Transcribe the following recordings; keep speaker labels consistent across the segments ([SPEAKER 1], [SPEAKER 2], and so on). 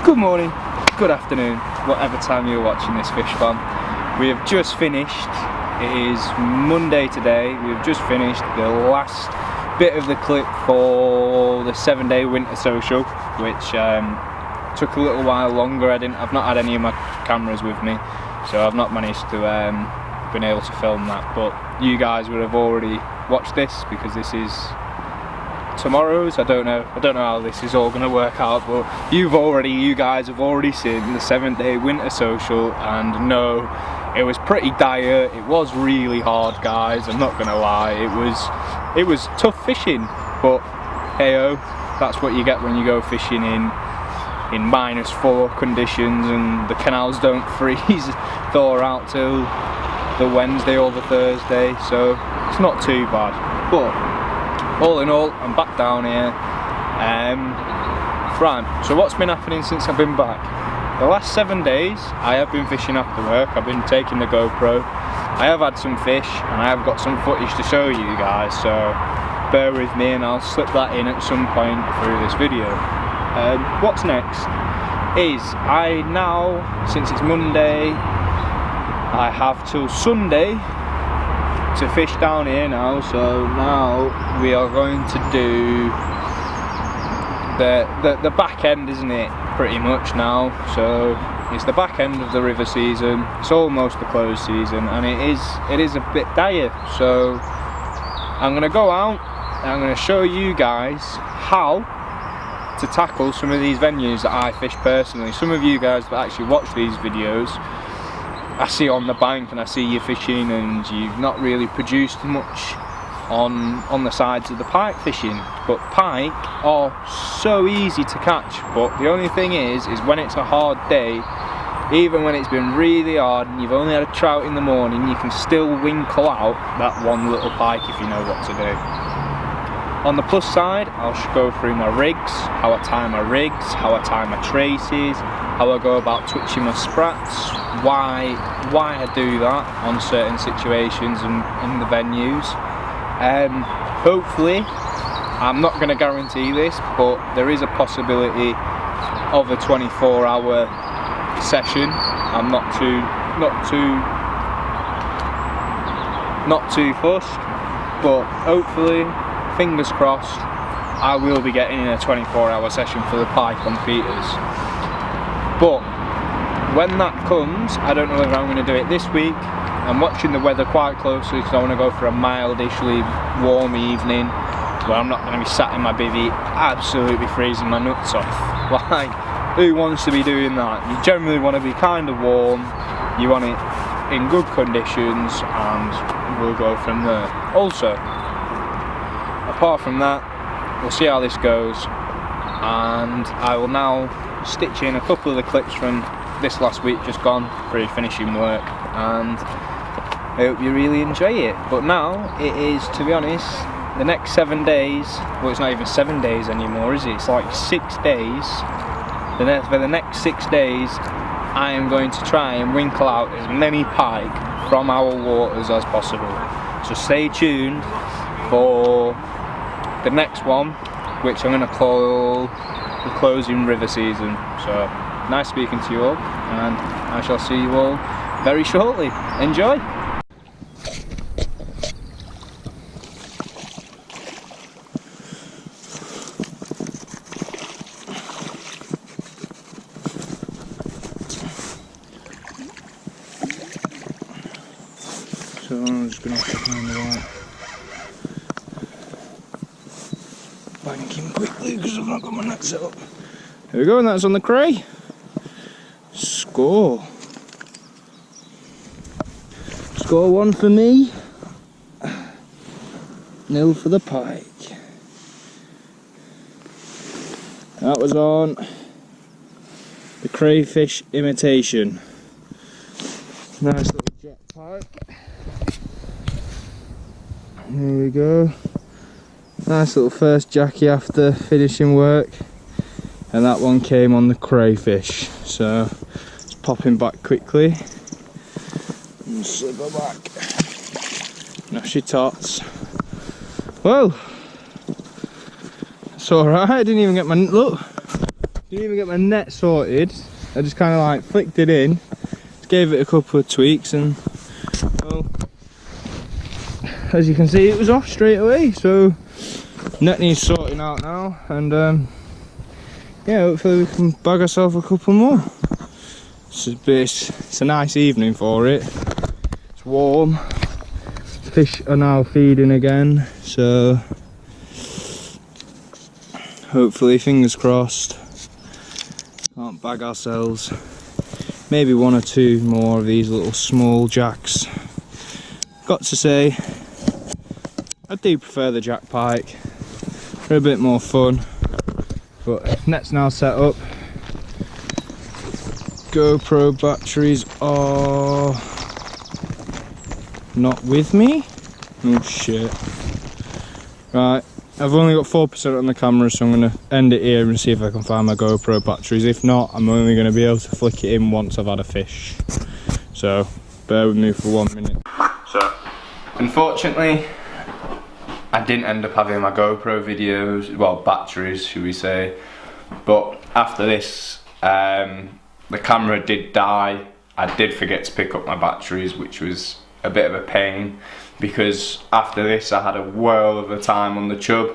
[SPEAKER 1] Good morning, good afternoon, whatever time you're watching this fish from. We have just finished, it is Monday today, we've just finished the last bit of the clip for the 7-day winter social, which took a little while longer. I've not had any of my cameras with me, so I've not managed to been able to film that, but you guys would have already watched this because this is tomorrow's. I don't know how this is all going to work out, but you guys have already seen the 7-day winter social, and no, it was pretty dire. It was really hard, guys, I'm not gonna lie. It was tough fishing, but hey-oh, that's what you get when you go fishing in -4 conditions and the canals don't freeze thaw out till the Wednesday or the Thursday, so it's not too bad. But all in all, I'm back down here. Right, so what's been happening since I've been back? The last 7 days I have been fishing after work. I've been taking the GoPro. I have had some fish and I have got some footage to show you guys, so bear with me and I'll slip that in at some point through this video. What's next is since it's Monday, I have till Sunday to fish down here now. So now we are going to do the back end, isn't it, pretty much now. So it's the back end of the river season, it's almost the closed season, and it is a bit dire. So I'm going to go out and I'm going to show you guys how to tackle some of these venues that I fish personally. Some of you guys that actually watch these videos, I see on the bank and I see you fishing and you've not really produced much on the sides of the pike fishing, but pike are so easy to catch. But the only thing is when it's a hard day, even when it's been really hard and you've only had a trout in the morning, you can still winkle out that one little pike if you know what to do. On the plus side, I'll go through my rigs, how I tie my rigs, how I tie my traces, how I go about twitching my sprats, why I do that on certain situations and in the venues. Hopefully, I'm not going to guarantee this, but there is a possibility of a 24-hour session. I'm not too fussed, but hopefully, fingers crossed, I will be getting in a 24-hour session for the pike on Peters. But when that comes, I don't know whether I'm going to do it this week. I'm watching the weather quite closely because I want to go for a mildishly warm evening where I'm not going to be sat in my bivvy absolutely freezing my nuts off. Like, who wants to be doing that? You generally want to be kind of warm, you want it in good conditions, and we'll go from there. Also, apart from that, we'll see how this goes, and I will now stitch in a couple of the clips from this last week just gone for finishing work, and I hope you really enjoy it. But now it is, to be honest, the next 7 days, well, it's not even 7 days anymore, is it? It's like 6 days. For the next 6 days, I am going to try and winkle out as many pike from our waters as possible. So stay tuned for the next one, which I'm going to call the closing river season. So nice speaking to you all, and I shall see you all very shortly. Enjoy! So I'm just going to find the right banking quickly because I've not got my net set up. There we go, and that's on the cray. Score 1 for me, 0 for the pike. That was on the crayfish imitation. Nice little jet pike. There we go. Nice little first jackie after finishing work, and that one came on the crayfish. So let's pop him back quickly and slip her back. Nashy tots. Well, it's alright. I didn't even get my Didn't even get my net sorted. I just kind of like flicked it in, just gave it a couple of tweaks, and well, as you can see, it was off straight away. So net needs sorting out now, and yeah, hopefully we can bag ourselves a couple more. It's a nice evening for it. It's warm. Fish are now feeding again, so hopefully, fingers crossed, can't bag ourselves maybe one or two more of these little small jacks. Got to say, I do prefer the jack pike. They're a bit more fun, but net's now set up. GoPro batteries are not with me. Oh shit. Right, I've only got 4% on the camera, so I'm going to end it here and see if I can find my GoPro batteries. If not, I'm only going to be able to flick it in once I've had a fish. So bear with me for 1 minute. So unfortunately, I didn't end up having my GoPro videos, well, batteries should we say, but after this the camera did die. I did forget to pick up my batteries, which was a bit of a pain, because after this I had a whirl of a time on the chub,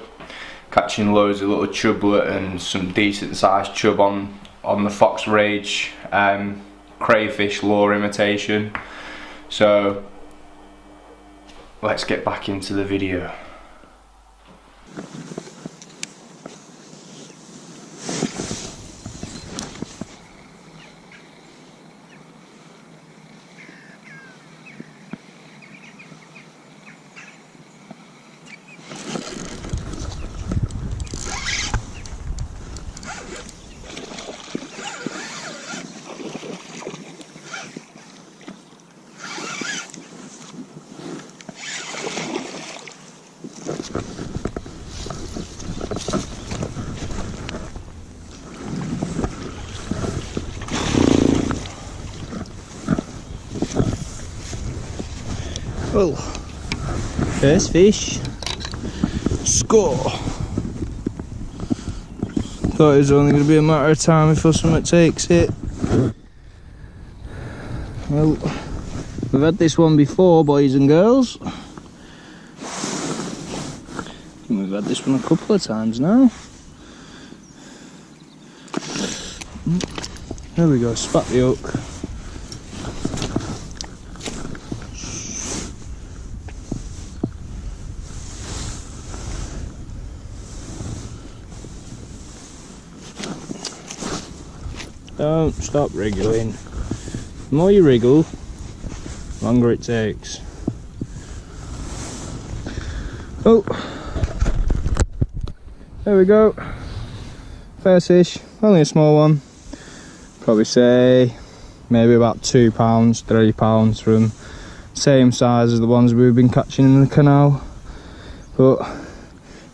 [SPEAKER 1] catching loads of little chublet and some decent sized chub on the Fox Rage crayfish lure imitation. So let's get back into the video. Well, first fish, score. Thought it was only going to be a matter of time before someone takes it. Well, we've had this one before, boys and girls. And we've had this one a couple of times now. There we go, spat the hook. Don't stop wriggling. The more you wriggle, the longer it takes. Oh, there we go. First fish, only a small one. Probably say maybe about £2, £3 from same size as the ones we've been catching in the canal. But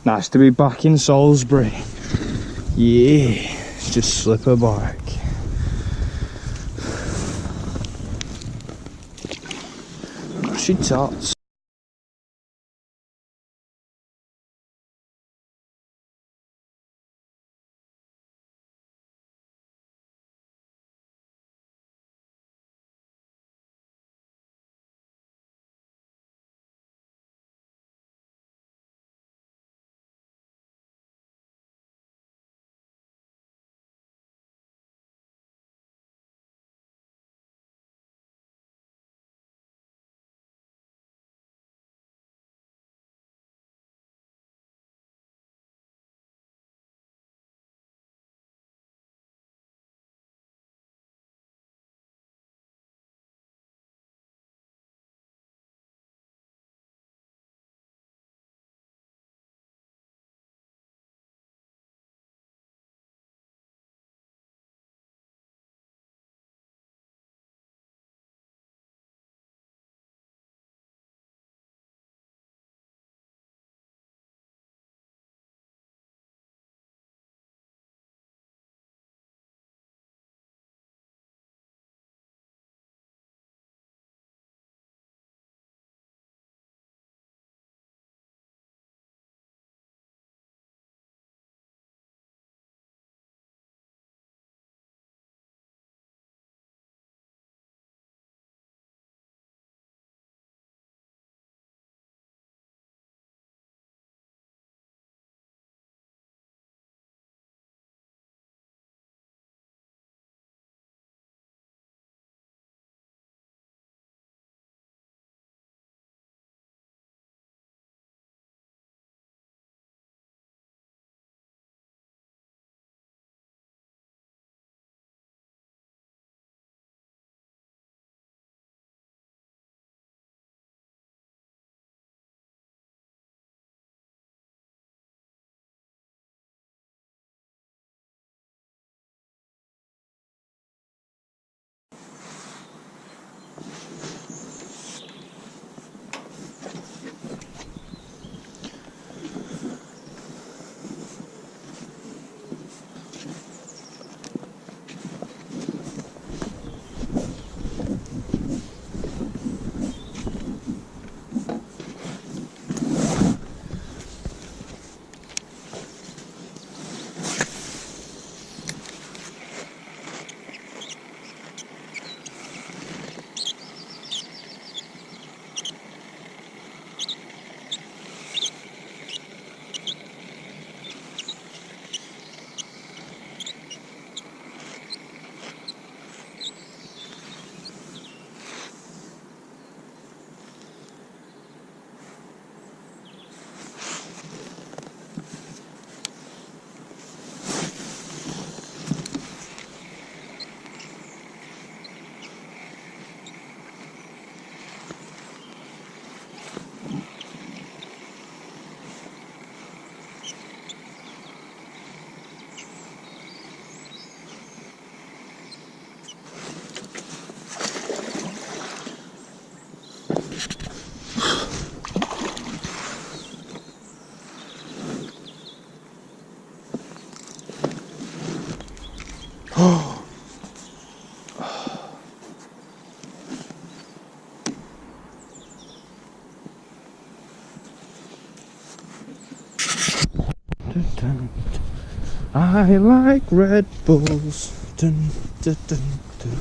[SPEAKER 1] nice to be back in Salisbury. Yeah, it's just slipper back. She tots. I like Red Bulls. Dun, dun, dun, dun.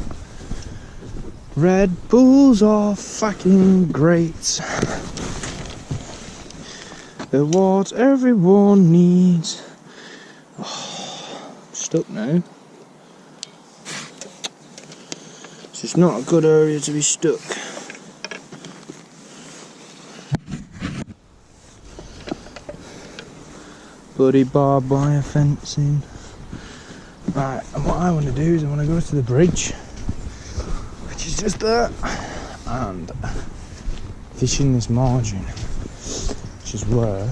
[SPEAKER 1] Red Bulls are fucking great. They're what everyone needs. Oh, I'm stuck now. It's just not a good area to be stuck. Bloody barbed wire fencing. Right, and what I want to do is I want to go to the bridge, which is just there, and fish in this margin, which is where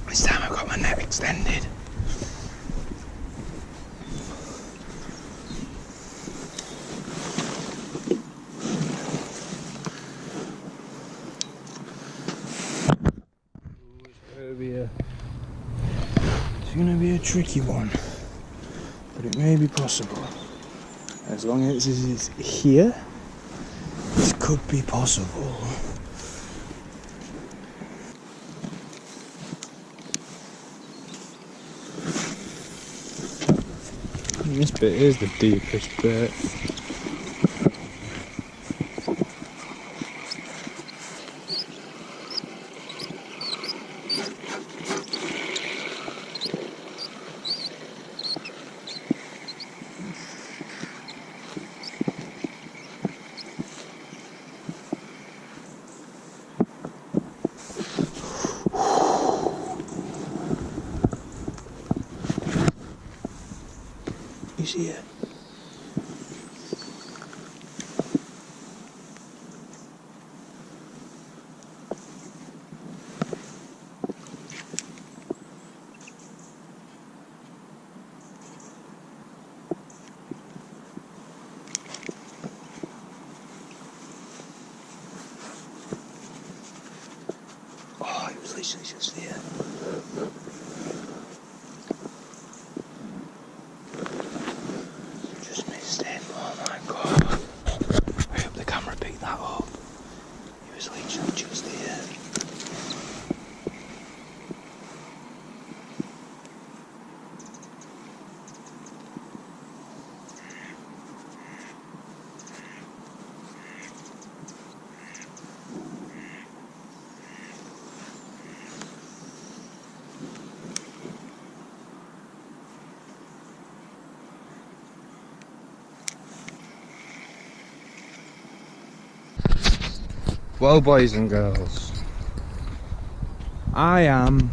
[SPEAKER 1] this time I've got my net extended. It's going to be a tricky one, but it may be possible. As long as it is here, this could be possible. This bit is the deepest bit. He's here. Oh, he was literally just here. Well, boys and girls, I am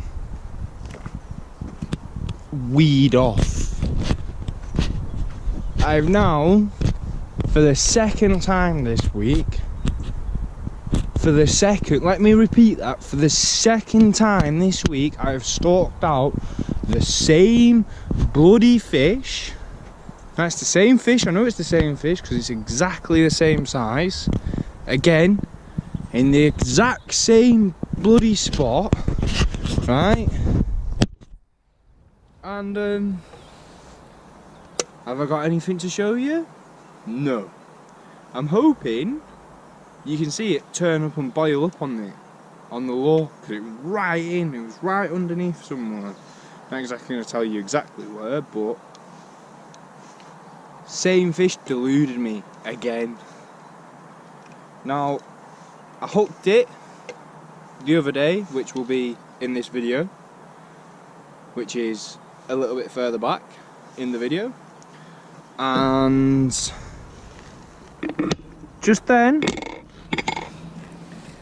[SPEAKER 1] weed off. I've now, for the second time this week, let me repeat that, for the second time this week, I've stalked out the same bloody fish. That's the same fish, I know it's the same fish because it's exactly the same size. Again, in the exact same bloody spot, right? And have I got anything to show you? No. I'm hoping you can see it turn up and boil up on the lure, because it was it was right underneath somewhere. Not exactly going to tell you exactly where, but same fish deluded me again. Now, I hooked it the other day, which will be in this video, which is a little bit further back in the video, and just then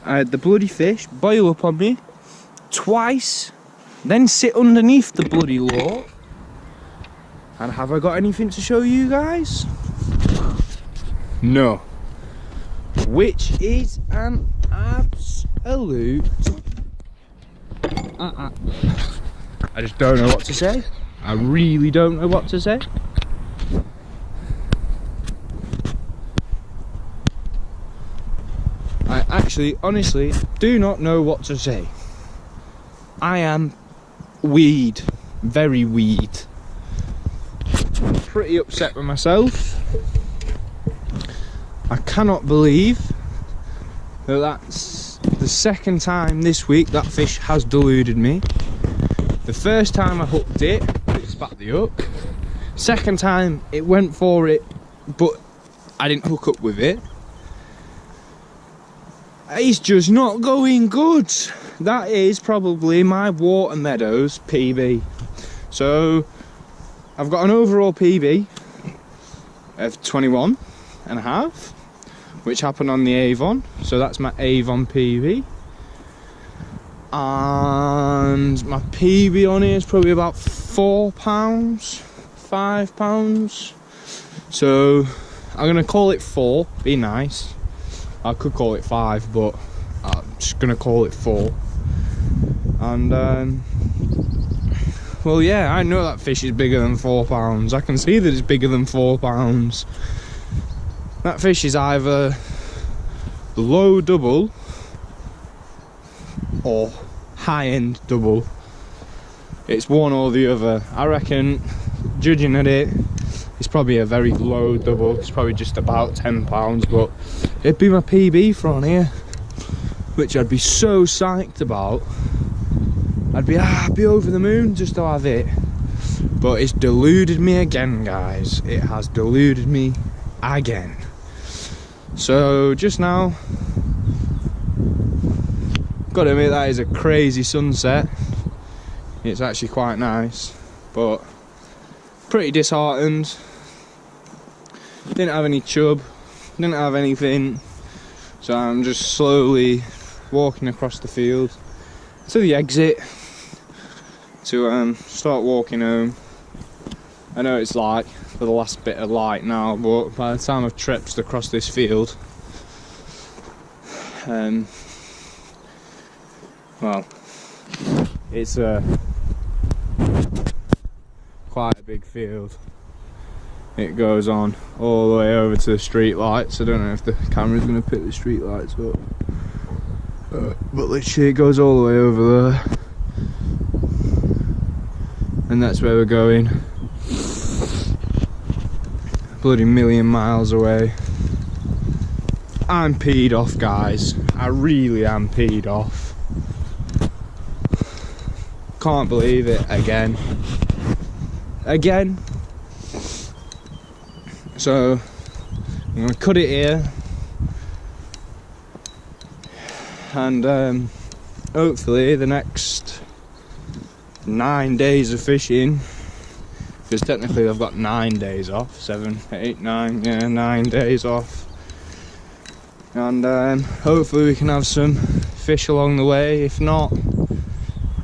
[SPEAKER 1] I had the bloody fish boil up on me twice, then sit underneath the bloody lure. And have I got anything to show you guys? No. Which is an absolute... I just don't know what to say. I really don't know what to say. I actually, honestly, do not know what to say. I am weed, very weed. Pretty upset with myself. I cannot believe that that's the second time this week that fish has deluded me. The first time I hooked it, it spat the hook. Second time it went for it, but I didn't hook up with it. It's just not going good. That is probably my Water Meadows PB. So I've got an overall PB of 21 and a half, which happened on the Avon. So that's my Avon PB. And my PB on here is probably about £4, £5. So I'm gonna call it 4, be nice. I could call it 5, but I'm just gonna call it 4. And well, yeah, I know that fish is bigger than £4. I can see that it's bigger than £4. That fish is either low double or high-end double. It's one or the other. I reckon, judging at it, it's probably a very low double. It's probably just about £10, but it'd be my PB for on here, which I'd be so psyched about. I'd be over the moon just to have it. But it's deluded me again, guys. It has deluded me again. So just now, gotta admit, that is a crazy sunset. It's actually quite nice, but pretty disheartened. Didn't have any chub, didn't have anything, so I'm just slowly walking across the field to the exit to start walking home. I know it's like for the last bit of light now, but by the time I've trekked across this field, well, it's quite a big field. It goes on all the way over to the street lights. I don't know if the camera's going to pick the street lights up, but literally it goes all the way over there, and that's where we're going. Bloody million miles away. I'm peed off, guys. I really am peed off. Can't believe it again. So I'm gonna cut it here, and hopefully the next 9 days of fishing, because technically I've got 9 days off, 7, 8, 9, yeah, 9 days off, and hopefully we can have some fish along the way. If not,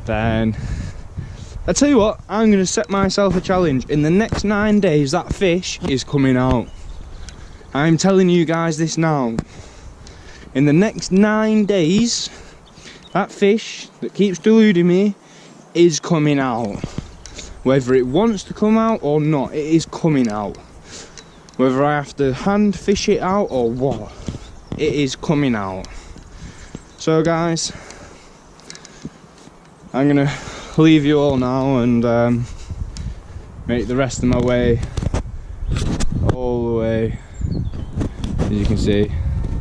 [SPEAKER 1] then I tell you what, I'm going to set myself a challenge. In the next 9 days, that fish is coming out. I'm telling you guys this now. In the next 9 days, that fish that keeps deluding me is coming out. Whether it wants to come out or not, it is coming out. Whether I have to hand fish it out or what, it is coming out. So guys, I'm going to leave you all now and make the rest of my way all the way. As you can see,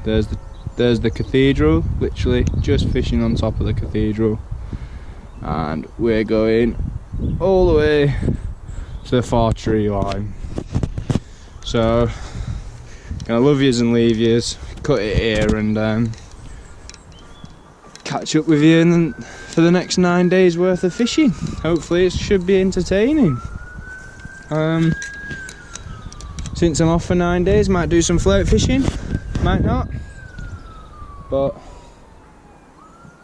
[SPEAKER 1] there's the cathedral, literally just fishing on top of the cathedral, and we're going all the way to the far tree line. So gonna love yous and leave yous, cut it here, and catch up with you and for the next 9 days worth of fishing. Hopefully it should be entertaining. Since I'm off for 9 days, might do some float fishing, might not, but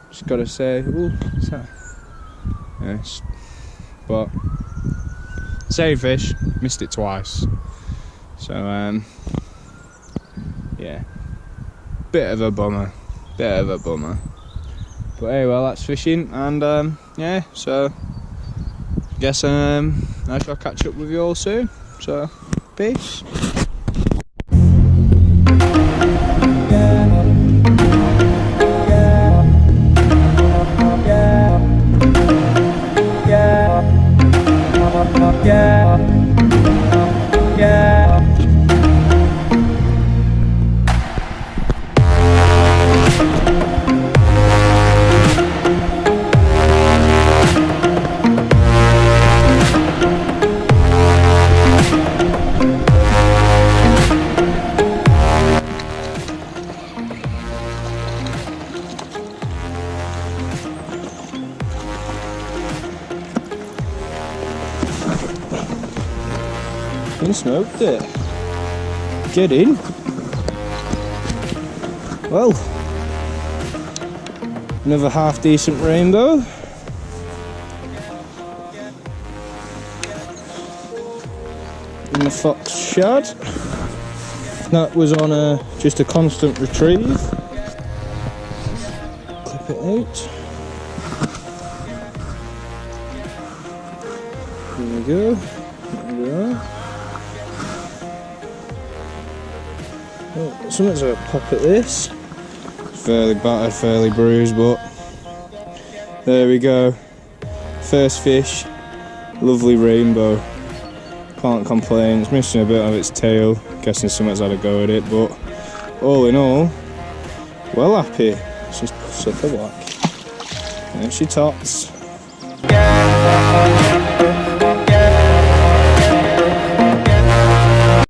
[SPEAKER 1] just gotta say, ooh, what's that? Yes, but same fish, missed it twice, so yeah, bit of a bummer. But hey, well, that's fishing, and yeah, so guess I shall catch up with you all soon. So peace.
[SPEAKER 2] fucking smoked it. Get in. Well, another half decent rainbow. In the fox shad. That was on just a constant retrieve. Clip it out. There we go. There we are. Oh, something's a pop at this. It's fairly battered, fairly bruised, but there we go. First fish, lovely rainbow. Can't complain. It's missing a bit of its tail. Guessing someone's had a go at it, but all in all, well happy. Let's just suck her back. There she tots.